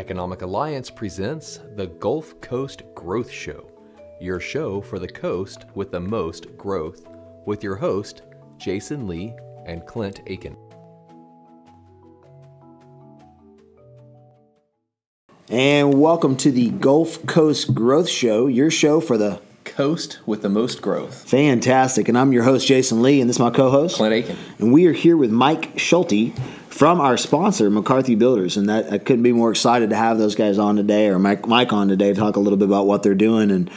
Economic Alliance presents the Gulf Coast Growth Show, your show for the coast with the most growth, with your host, Jason Lee and Clint Akin. And welcome to the Gulf Coast Growth Show, your show for the Coast with the most growth. Fantastic. And I'm your host, Jason Lee, and this is my co-host, Clint Akin. And we are here with Mike Schulte from our sponsor, McCarthy Builders. And that I couldn't be more excited to have those guys on today, or Mike on today, to talk a little bit about what they're doing. And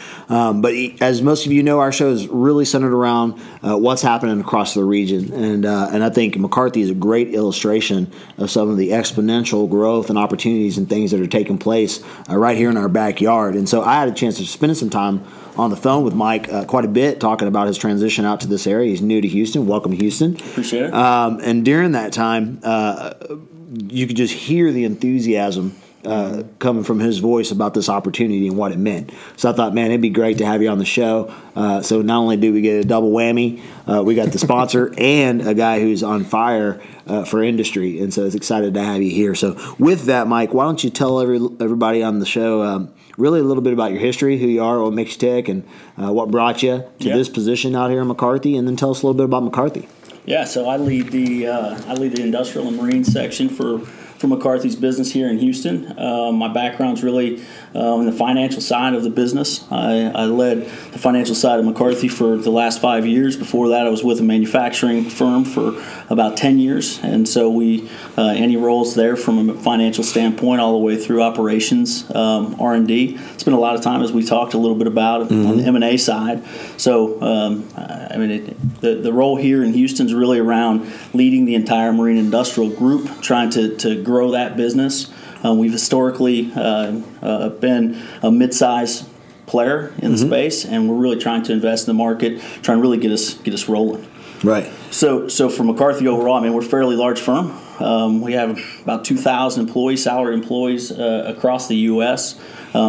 but as most of you know, our show is really centered around what's happening across the region. And I think McCarthy is a great illustration of some of the exponential growth and opportunities and things that are taking place right here in our backyard. And so I had a chance of spending some time on the phone with Mike quite a bit, talking about his transition out to this area. He's new to Houston. Welcome to Houston. Appreciate it. And during that time, you could just hear the enthusiasm coming from his voice about this opportunity and what it meant. So I thought, man, it'd be great to have you on the show. So not only do we get a double whammy, we got the sponsor and a guy who's on fire for industry. And so it's excited to have you here. So with that, Mike, why don't you tell everybody on the show really a little bit about your history, who you are, what makes you tick, and what brought you to this position out here in McCarthy, and then tell us a little bit about McCarthy. Yeah, so I lead the industrial and marine section for McCarthy's business here in Houston. My background's really in the financial side of the business. I led the financial side of McCarthy for the last 5 years. Before that, I was with a manufacturing firm for about 10 years. And so any roles there from a financial standpoint all the way through operations, R&D. Spent a lot of time, as we talked a little bit about, on the M&A side. So, the role here in Houston is really around leading the entire marine industrial group, trying to grow that business. We've historically been a mid-size player in the space, and we're really trying to invest in the market, trying to really get us rolling. Right. So for McCarthy overall, we're a fairly large firm. We have about 2,000 employees, salaried employees across the U.S.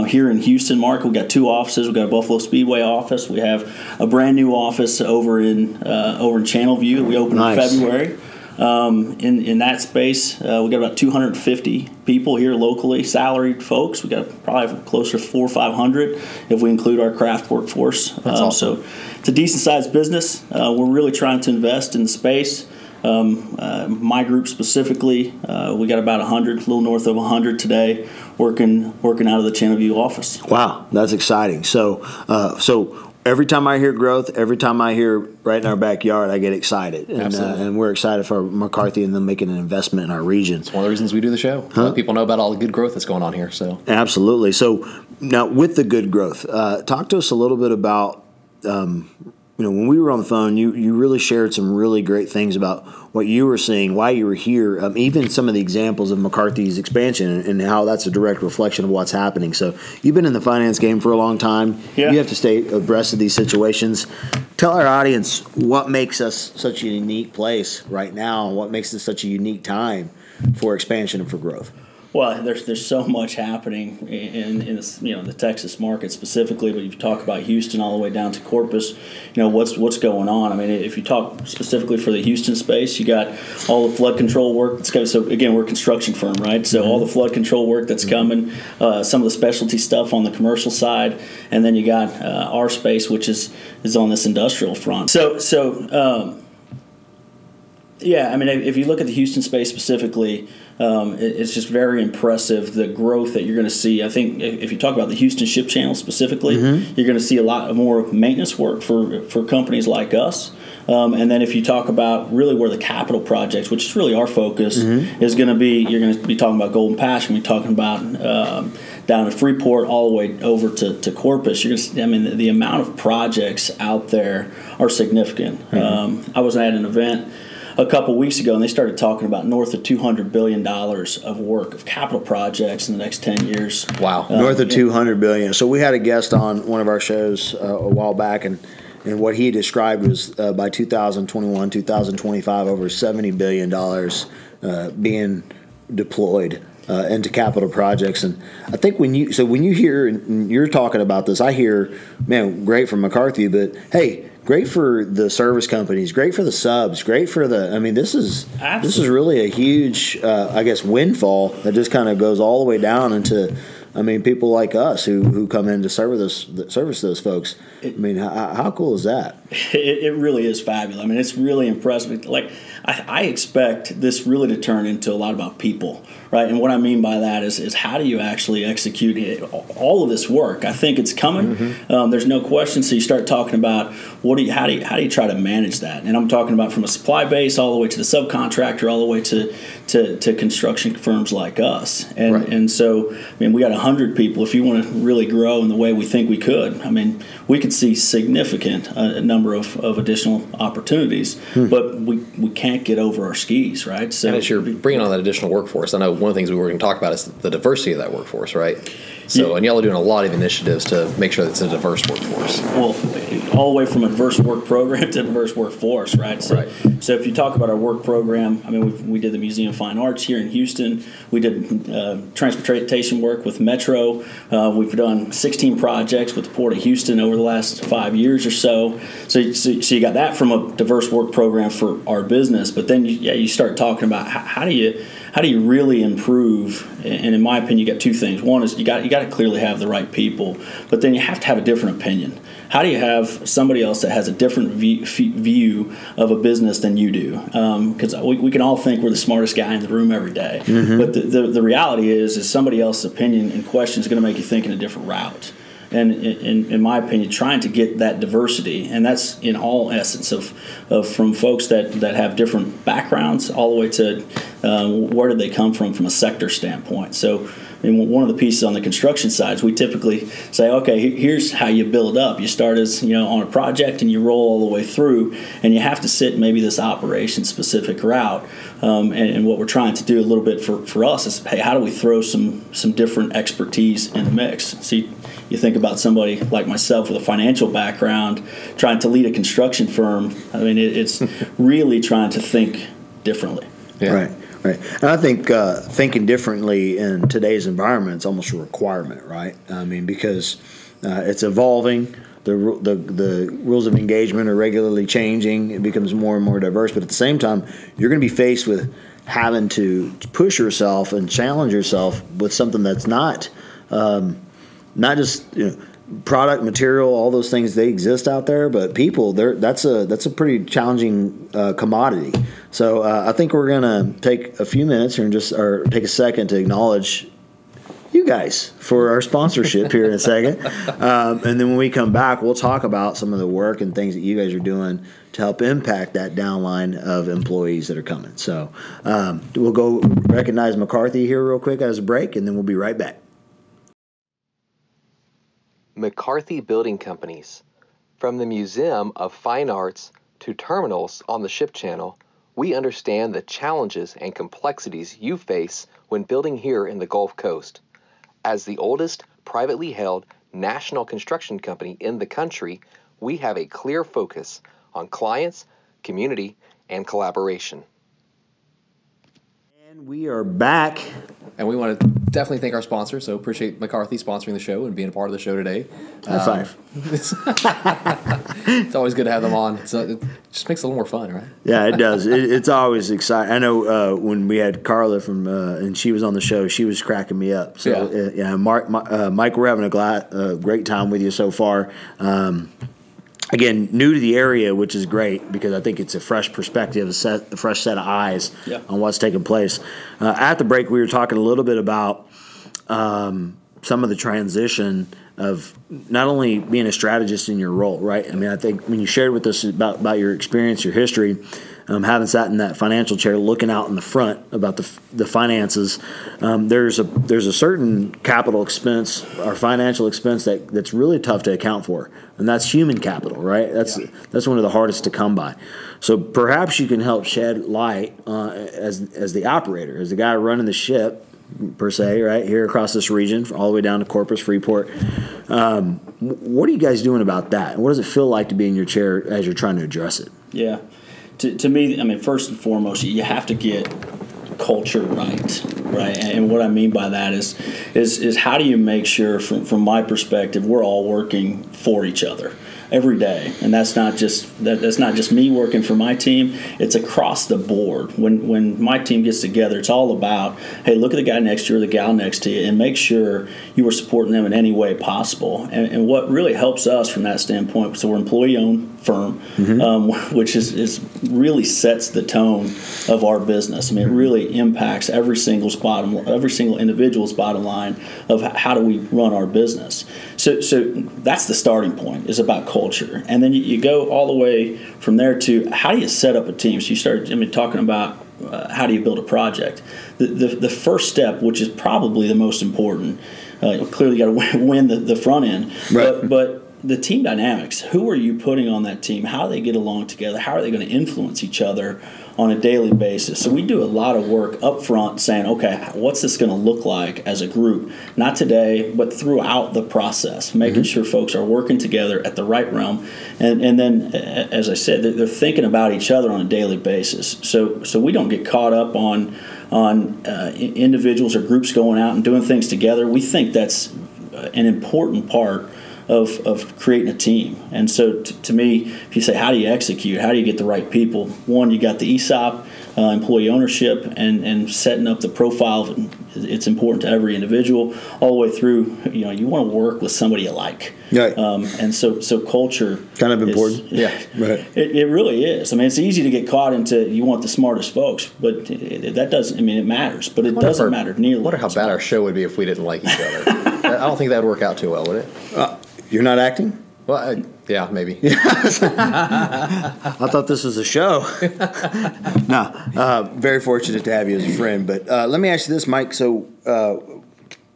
Here in Houston, Mark, we've got 2 offices. We've got a Buffalo Speedway office. We have a brand new office over in Channelview that we opened in February. In that space, we got about 250 people here locally, salaried folks. We got probably closer to 400 or 500 if we include our craft workforce. That's awesome. So it's a decent sized business. We're really trying to invest in the space. My group specifically, we got about 100, a little north of 100 today, working out of the Channelview office. Wow, that's exciting. So every time I hear growth, every time I hear right in our backyard, I get excited. And we're excited for McCarthy and them making an investment in our region. It's one of the reasons we do the show. Let people know about all the good growth that's going on here. So absolutely. So now with the good growth, talk to us a little bit about when we were on the phone, you really shared some really great things about what you were seeing, why you were here, even some of the examples of McCarthy's expansion and how that's a direct reflection of what's happening. So you've been in the finance game for a long time. Yeah. You have to stay abreast of these situations. Tell our audience what makes us such a unique place right now, and what makes this such a unique time for expansion and for growth. Well, there's so much happening in this, the Texas market specifically, but you talk about Houston all the way down to Corpus, what's going on. If you talk specifically for the Houston space, you got all the flood control work that's coming. So again, we're a construction firm, right? So all the flood control work that's coming, some of the specialty stuff on the commercial side, and then you got our space, which is on this industrial front. If you look at the Houston space specifically, it's just very impressive, the growth that you're going to see. I think if you talk about the Houston Ship Channel specifically, you're going to see a lot more maintenance work for companies like us. And then if you talk about really where the capital projects, which is really our focus, is going to be, you're going to be talking about Golden Pass, you're going to be talking about down to Freeport all the way over to Corpus. You're going to, the amount of projects out there are significant. I was at an event a couple weeks ago, and they started talking about north of $200 billion of work of capital projects in the next 10 years. Wow. North of $200 billion. So we had a guest on one of our shows a while back, and what he described was by 2021, 2025, over $70 billion being deployed into capital projects. And I think when you hear, and you're talking about this, I hear, man, great from McCarthy, but hey, great for the service companies, great for the subs, great for the. I mean, this is really a huge, I guess, windfall that just kind of goes all the way down into. I mean, people like us who come in to service those folks. I mean, how cool is that? It really is fabulous. I mean, it's really impressive. Like, I expect this really to turn into a lot about people, right? And what I mean by that is how do you actually execute all of this work? I think it's coming. Mm-hmm. There's no question. So you start talking about how do you try to manage that? And I'm talking about from a supply base all the way to the subcontractor, all the way to construction firms like us. And so, I mean, we got 100 people. If you want to really grow in the way we think we could, I mean, we could see significant number of additional opportunities, but we can't get over our skis, right? So, and as you're bringing on that additional workforce, I know one of the things we were going to talk about is the diversity of that workforce, right? So, and y'all are doing a lot of initiatives to make sure that it's a diverse workforce. Well, all the way from a diverse work program to a diverse workforce, right? So if you talk about our work program, I mean, we did the Museum of Fine Arts here in Houston. We did transportation work with Metro. We've done 16 projects with the Port of Houston over the last 5 years or so. So you got that from a diverse work program for our business. But then you start talking about how do you really improve? And in my opinion, you got two things. One is you got to clearly have the right people, but then you have to have a different opinion. How do you have somebody else that has a different view of a business than you do? Because we can all think we're the smartest guy in the room every day, but the reality is somebody else's opinion and question is going to make you think in a different route. And in my opinion, trying to get that diversity, and that's in all essence of from folks that have different backgrounds all the way to where did they come from a sector standpoint. So, I mean, one of the pieces on the construction side is we typically say, okay, here's how you build up. You start as on a project and you roll all the way through, and you have to sit maybe this operation specific route. And what we're trying to do a little bit for us is, hey, how do we throw some different expertise in the mix? See, you think about somebody like myself with a financial background trying to lead a construction firm. I mean, it's really trying to think differently. Yeah. Right. And I think thinking differently in today's environment is almost a requirement, right? I mean, because it's evolving. The rules of engagement are regularly changing. It becomes more and more diverse. But at the same time, you're going to be faced with having to push yourself and challenge yourself with something that's not just product, material, all those things, they exist out there, but people, that's a pretty challenging commodity. So I think we're going to take a few minutes or take a second to acknowledge you guys for our sponsorship here in a second. And then when we come back, we'll talk about some of the work and things that you guys are doing to help impact that downline of employees that are coming. So we'll go recognize McCarthy here real quick as a break, and then we'll be right back. McCarthy Building Companies. From the Museum of Fine Arts to terminals on the ship channel, we understand the challenges and complexities you face when building here in the Gulf Coast. As the oldest privately held national construction company in the country, we have a clear focus on clients, community, and collaboration. And we are back. And we want to definitely thank our sponsor, so appreciate McCarthy sponsoring the show and being a part of the show today. High five. It's always good to have them on. So it just makes it a little more fun, right? Yeah, it does. It's always exciting. I know when we had Carla from and she was on the show, she was cracking me up. So yeah, Mike, we're having a great time with you so far. Again, new to the area, which is great because I think it's a fresh perspective, a fresh set of eyes on what's taking place. At the break, we were talking a little bit about some of the transition of not only being a strategist in your role, right? I mean, I think when you shared with us about your experience, your history, having sat in that financial chair, looking out in the front about the finances, there's a certain capital expense or financial expense that's really tough to account for, and that's human capital, right? That's one of the hardest to come by. So perhaps you can help shed light as the operator, as the guy running the ship, per se, right here across this region, all the way down to Corpus, Freeport. What are you guys doing about that? And what does it feel like to be in your chair as you're trying to address it? Yeah. To me, I mean, first and foremost, you have to get culture right. right? And what I mean by that is how do you make sure, from my perspective, we're all working for each other every day, and that's not just me working for my team. It's across the board. When my team gets together, it's all about, hey, look at the guy next to you or the gal next to you, and make sure you are supporting them in any way possible. And what really helps us from that standpoint, so we're an employee-owned firm, which is really sets the tone of our business. I mean, it really impacts every single individual's bottom line of how do we run our business. So that's the starting point, is about culture. And then you go all the way from there to how do you set up a team. So you start talking about how do you build a project. The first step, which is probably the most important, clearly you got to win the front end. Right. But the team dynamics, who are you putting on that team? How do they get along together? How are they going to influence each other on a daily basis? So we do a lot of work up front saying, okay, what's this going to look like as a group? Not today, but throughout the process, making sure folks are working together at the right realm. And then, as I said, they're thinking about each other on a daily basis. So we don't get caught up on individuals or groups going out and doing things together. We think that's an important part of creating a team. And so to me, if you say, how do you execute? How do you get the right people? One, you got the ESOP, employee ownership, and setting up the profile. It's important to every individual, all the way through. You want to work with somebody you like. Right. And so culture kind of important. Right. It really is. I mean, it's easy to get caught into you want the smartest folks, but that doesn't. I mean, it matters, but it doesn't matter nearly. I wonder how bad our show would be if we didn't like each other. I don't think that would work out too well, would it? You're not acting? Well, yeah, maybe. I thought this was a show. No, very fortunate to have you as a friend. But let me ask you this, Mike. So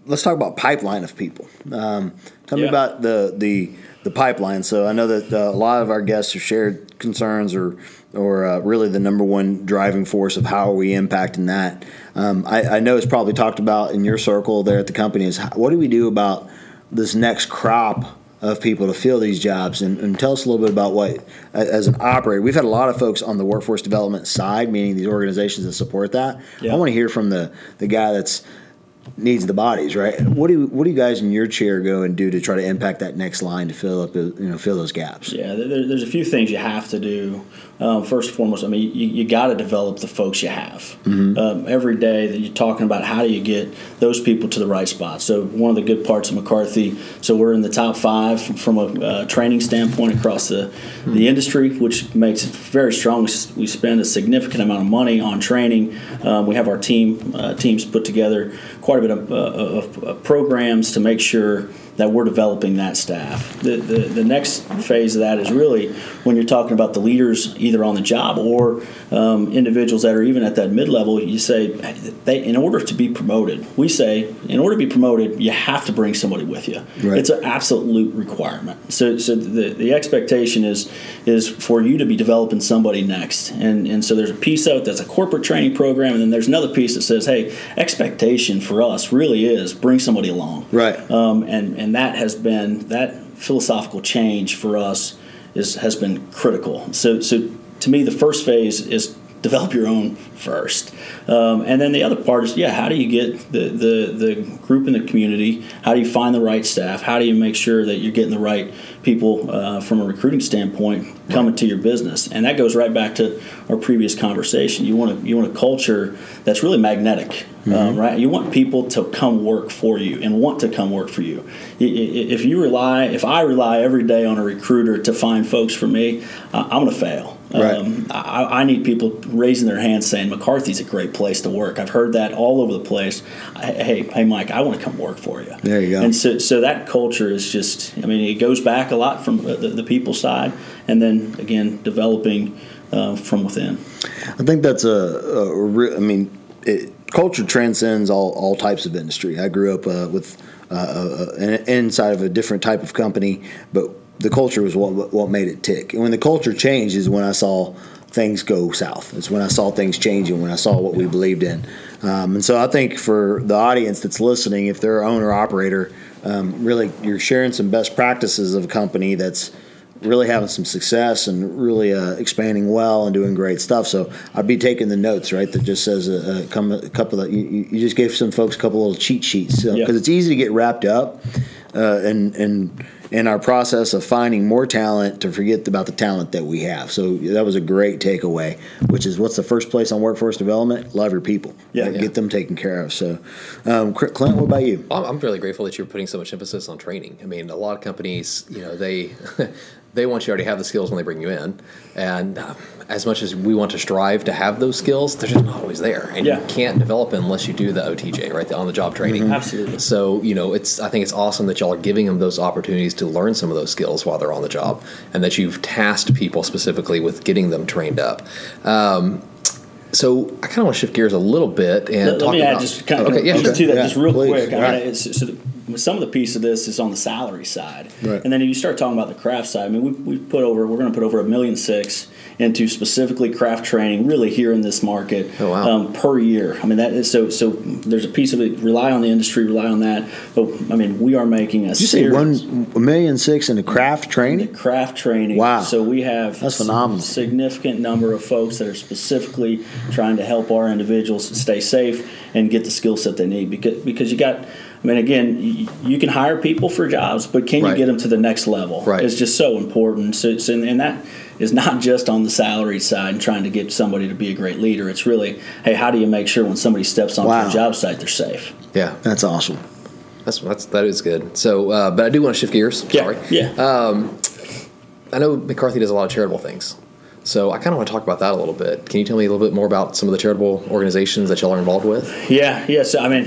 let's talk about pipeline of people. Tell me about the pipeline. So I know that a lot of our guests have shared concerns or really the number one driving force of how are we impacting that. I know it's probably talked about in your circle there at the company is what do we do about this next crop of people to fill these jobs, and tell us a little bit about what, as an operator, we've had a lot of folks on the workforce development side, meaning these organizations that support that. I want to hear from the guy that's needs the bodies, right? What do you guys in your chair go and do to try to impact that next line to fill those gaps? Yeah, there's a few things you have to do. First and foremost, I mean, you got to develop the folks you have. Every day that you're talking about how do you get those people to the right spot. So one of the good parts of McCarthy, so we're in the top 5 from a training standpoint across the industry, which makes it very strong. We spend a significant amount of money on training. We have our teams put together quite a bit of programs to make sure that we're developing that staff. The next phase of that is really when you're talking about the leaders either on the job or individuals that are even at that mid-level, you say, in order to be promoted, we say, in order to be promoted, you have to bring somebody with you. Right. It's an absolute requirement. So the expectation is for you to be developing somebody next. And so there's a piece out that's a corporate training program, and then there's another piece that says, hey, expectation for us really is bring somebody along. Right. And that has been, that philosophical change for us has been critical. So to me, the first phase is develop your own first. And then the other part is, how do you get the group in the community? How do you find the right staff? How do you make sure that you're getting the right people from a recruiting standpoint coming to your business? And that goes right back to our previous conversation. You want a culture that's really magnetic, right? You want people to come work for you and want to come work for you. If I rely every day on a recruiter to find folks for me, I'm going to fail. Right. I need people raising their hands saying McCarthy's a great place to work. I've heard that all over the place. Hey, Mike, I want to come work for you. There you go. And so that culture is just, I mean, it goes back a lot from the people side, and then again developing from within. I think that's culture transcends all types of industry. I grew up with inside of a different type of company, but the culture was what made it tick. And when the culture changed is when I saw things go south. It's when I saw things changing, when I saw what we believed in. And so I think for the audience that's listening, if they're an owner-operator, really you're sharing some best practices of a company that's really having some success and really expanding well and doing great stuff. So I'd be taking the notes, right, that just says a couple of, you just gave some folks a couple little cheat sheets because it's easy to get wrapped up in our process of finding more talent to forget about the talent that we have. So that was a great takeaway, which is what's the first place on workforce development? Love your people. Get them taken care of. So, Clint, what about you? I'm really grateful that you're putting so much emphasis on training. I mean, a lot of companies, they they want you to already have the skills when they bring you in, and as much as we want to strive to have those skills, they're just not always there, and you can't develop it unless you do the OTJ, right, the on-the-job training. Absolutely. So I think it's awesome that y'all are giving them those opportunities to learn some of those skills while they're on the job, and that you've tasked people specifically with getting them trained up. So I kind of want to shift gears a little bit and let me add just kind of to that just real quick. Right. Some of the piece of this is on the salary side, right. And then if you start talking about the craft side, I mean, we're going to put over $1.6 million into specifically craft training, really here in this market per year. I mean, that is so. There's a piece of it. Rely on the industry, rely on that. But I mean, we are making a. Did you say $1.6 million into craft training? Craft training. Wow. So we have that's phenomenal. Significant number of folks that are specifically trying to help our individuals stay safe and get the skill set they need because you got. I mean, again, you can hire people for jobs, but can you get them to the next level? Right. It's just so important. And that is not just on the salary side and trying to get somebody to be a great leader. It's really, hey, how do you make sure when somebody steps onto a job site, they're safe? Yeah. That's awesome. That is good. So, but I do want to shift gears. Sorry. Yeah. I know McCarthy does a lot of charitable things. So I kind of want to talk about that a little bit. Can you tell me a little bit more about some of the charitable organizations that y'all are involved with? Yeah. So, I mean,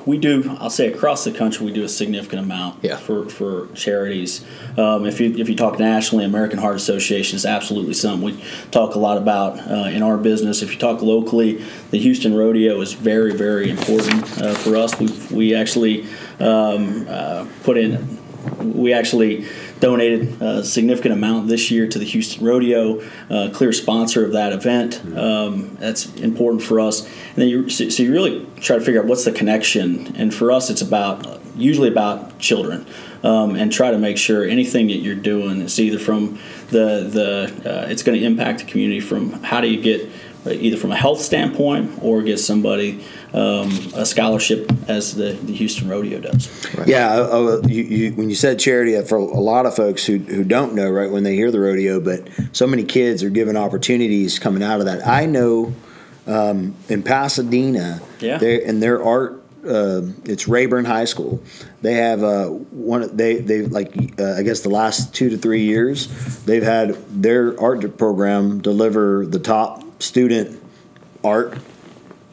we do, I'll say across the country, we do a significant amount for charities. If you talk nationally, American Heart Association is absolutely something we talk a lot about in our business. If you talk locally, the Houston Rodeo is very, very important for us. We actually donated a significant amount this year to the Houston Rodeo, clear sponsor of that event. That's important for us. And then you really try to figure out what's the connection. And for us, it's usually about children, and try to make sure anything that you're doing is either from it's going to impact the community from how do you get either from a health standpoint or get somebody a scholarship as the Houston Rodeo does. Right. Yeah, when you said charity, for a lot of folks who don't know, right, when they hear the rodeo, but so many kids are given opportunities coming out of that. I know in Pasadena, in their art, it's Rayburn High School. They have I guess the last 2 to 3 years, they've had their art program deliver the top student art,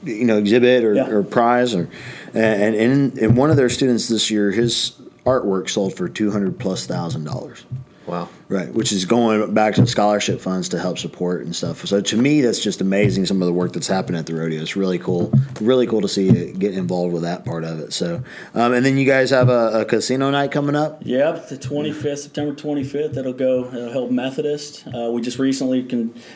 exhibit or prize, and in one of their students this year, his artwork sold for $200,000+. Wow. Right, which is going back to scholarship funds to help support and stuff. So to me, that's just amazing, some of the work that's happened at the rodeo. It's really cool. Really cool to see you get involved with that part of it. So, and then you guys have a casino night coming up? Yep, the 25th, September 25th. It'll help Methodist. We just recently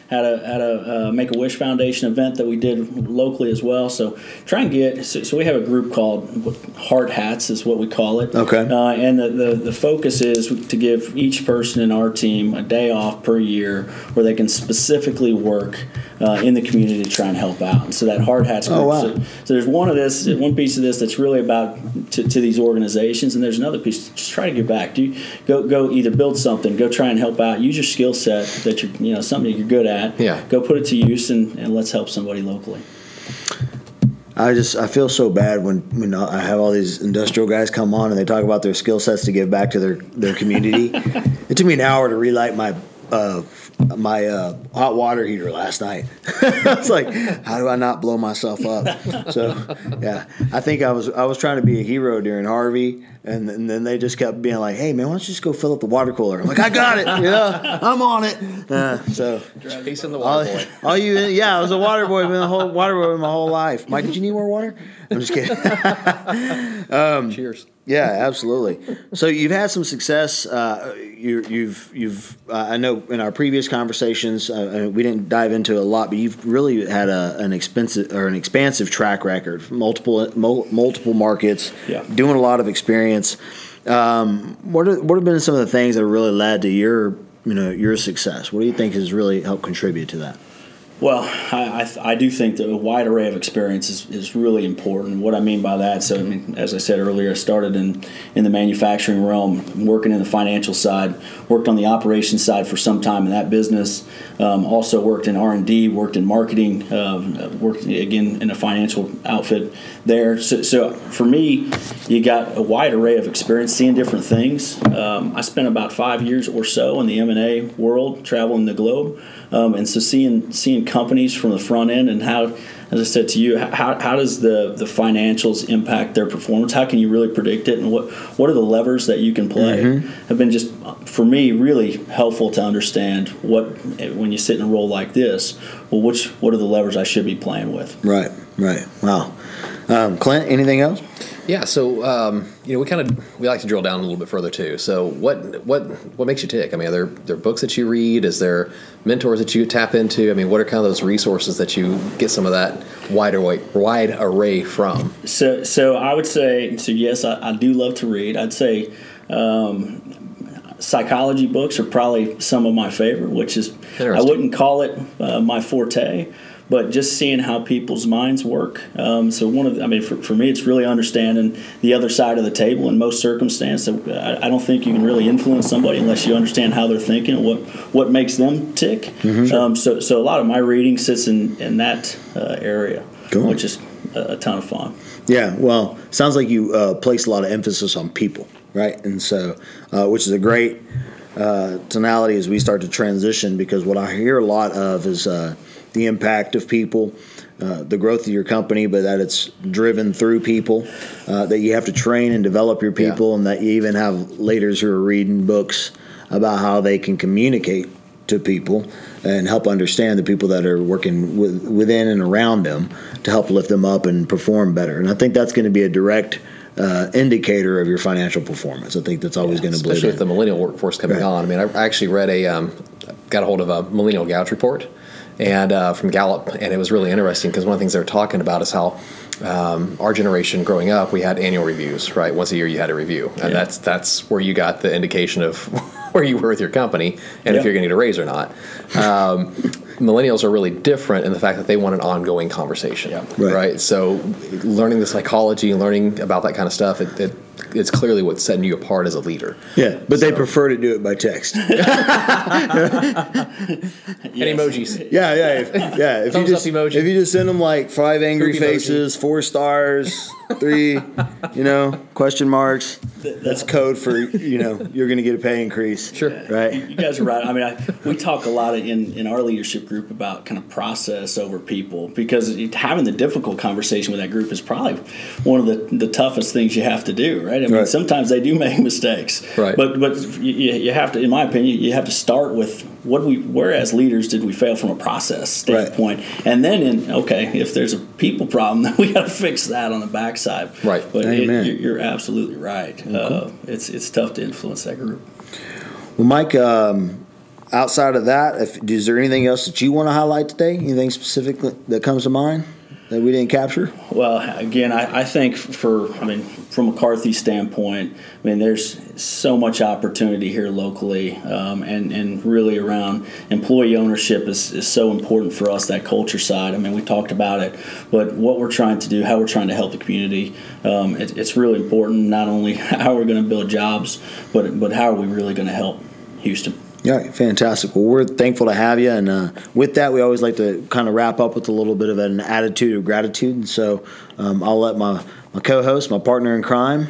had a Make-A-Wish Foundation event that we did locally as well. So try and so we have a group called Heart Hats is what we call it. Okay. And the focus is to give each person in our team a day off per year where they can specifically work in the community to try and help out. And so that Hard Hats group. Oh, wow. So there's one piece of this that's really about to these organizations, and there's another piece. Just try to give back. Go either build something, go try and help out. Use your skill set that you're something you're good at. Yeah. Go put it to use and let's help somebody locally. I feel so bad when I have all these industrial guys come on and they talk about their skill sets to give back to their community. It took me an hour to relight my hot water heater last night. I was like, how do I not blow myself up? So yeah, I think I was trying to be a hero during Harvey, and then they just kept being like, hey man, why don't you just go fill up the water cooler? I'm like, I got it, I'm on it. So chasing the water boy. I was a water boy, my whole life. Mike, did you need more water? I'm just kidding. Cheers. Yeah, absolutely. So you've had some success. You've I know in our previous conversations we didn't dive into it a lot, but you've really had an expansive track record, multiple markets, doing a lot of experience. What have been some of the things that really led to your your success? What do you think has really helped contribute to that? Well, I do think that a wide array of experience is really important. What I mean by that, so as I said earlier, I started in the manufacturing realm, working in the financial side, worked on the operations side for some time in that business, also worked in R&D, worked in marketing, worked again in a financial outfit there. So for me, you got a wide array of experience, seeing different things. I spent about 5 years or so in the M&A world, traveling the globe. And so seeing companies from the front end and how, as I said to you, how does the financials impact their performance? How can you really predict it? And what are the levers that you can play? Have been just, for me, really helpful to understand when you sit in a role like this, well, what are the levers I should be playing with? Right. Wow. Clint, anything else? Yeah, so we like to drill down a little bit further too. So what makes you tick? I mean, are there books that you read? Is there mentors that you tap into? I mean, what are kind of those resources that you get some of that wide array from? So I would say, yes, I do love to read. I'd say psychology books are probably some of my favorite, which is, I wouldn't call it my forte, but just seeing how people's minds work. So for me, it's really understanding the other side of the table in most circumstances. I don't think you can really influence somebody unless you understand how they're thinking and what makes them tick. So a lot of my reading sits in that area, cool, which is a ton of fun. Yeah, well, sounds like you place a lot of emphasis on people, right? And so, which is a great tonality as we start to transition, because what I hear a lot of is the impact of people, the growth of your company, but that it's driven through people, that you have to train and develop your people, and that you even have leaders who are reading books about how they can communicate to people and help understand the people that are working within and around them to help lift them up and perform better. And I think that's going to be a direct indicator of your financial performance. I think that's always going to bleed in. Especially with the millennial workforce coming on. I mean, I actually read got a hold of a millennial gouge report and from Gallup, and it was really interesting because one of the things they were talking about is how our generation growing up, we had annual reviews, right? Once a year you had a review, and that's where you got the indication of where you were with your company and if you're going to get a raise or not. Millennials are really different in the fact that they want an ongoing conversation, right? So learning the psychology and learning about that kind of stuff, it's clearly what's setting you apart as a leader. Yeah, but they prefer to do it by text. And emojis. Yeah. If Thumbs up emoji. If you just send them like 5 angry faces, 4 stars, 3, question marks, that's code for, you're going to get a pay increase. Sure. Right? You guys are right. I mean, we talk a lot in our leadership group about kind of process over people, because having the difficult conversation with that group is probably one of the toughest things you have to do, right? I mean, sometimes they do make mistakes. Right. But you have to, in my opinion, you have to start with where as leaders did we fail from a process standpoint, and then if there's a people problem, then we got to fix that on the backside. Right. But you're absolutely right. Cool. It's tough to influence that group. Well, Mike, outside of that, is there anything else that you want to highlight today? Anything specific that comes to mind that we didn't capture? Well, again, I think from McCarthy's standpoint, there's so much opportunity here locally, and really around employee ownership is so important for us, that culture side. We talked about it, but what we're trying to do, how we're trying to help the community, it's really important, not only how we're going to build jobs, but how are we really going to help Houston. Yeah, fantastic. Well, we're thankful to have you. And with that, we always like to kind of wrap up with a little bit of an attitude of gratitude. And so I'll let my co-host, my partner in crime,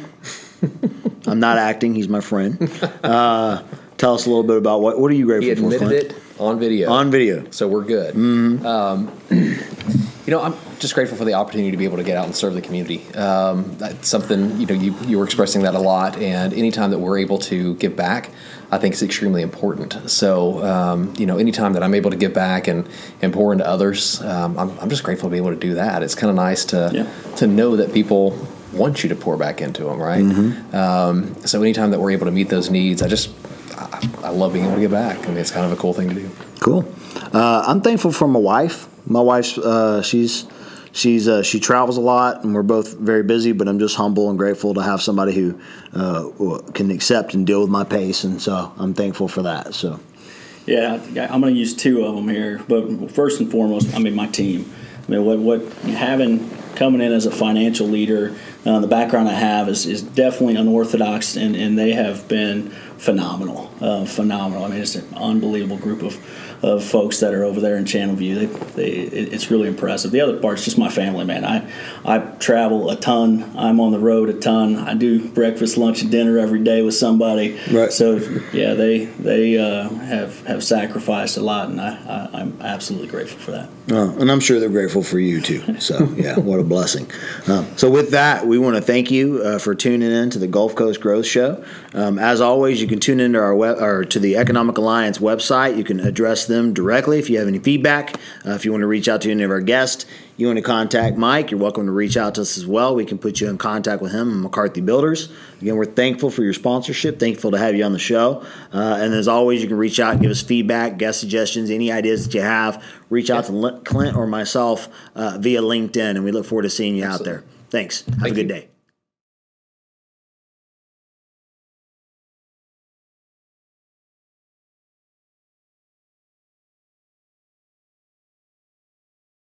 I'm not acting, he's my friend, tell us a little bit about what are you grateful for, Clint? He admitted it on video. On video. So we're good. Mm-hmm. I'm just grateful for the opportunity to be able to get out and serve the community. That's something, you were expressing that a lot. And anytime that we're able to give back, I think it's extremely important. So, anytime that I'm able to give back and pour into others, I'm just grateful to be able to do that. It's kind of nice to know that people want you to pour back into them, right? Mm-hmm. So anytime that we're able to meet those needs, I love being able to give back. It's kind of a cool thing to do. Cool. I'm thankful for my wife. My wife's she's she travels a lot, and we're both very busy. But I'm just humble and grateful to have somebody who can accept and deal with my pace, and so I'm thankful for that. So. Yeah, I'm going to use two of them here. But first and foremost, I mean, my team. I mean, what coming in as a financial leader, the background I have is definitely unorthodox, and they have been phenomenal. Phenomenal. I mean, it's an unbelievable group of folks that are over there in Channelview. It's really impressive. The other part's just my family, man. I travel a ton. I'm on the road a ton. I do breakfast, lunch, and dinner every day with somebody. Right. So yeah, they have sacrificed a lot, and I'm absolutely grateful for that. And I'm sure they're grateful for you too. So yeah, what a blessing. So with that, we want to thank you for tuning in to the Gulf Coast Growth Show. As always, you can tune into our to the Economic Alliance website. You can address them directly if you have any feedback. If you want to reach out to any of our guests, you want to contact Mike, you're welcome to reach out to us as well. We can put you in contact with him and McCarthy Builders. Again, we're thankful for your sponsorship. Thankful to have you on the show. And as always, you can reach out and give us feedback, guest suggestions, any ideas that you have. Reach out to Clint or myself via LinkedIn, and we look forward to seeing you out there. Thanks. Have a good day.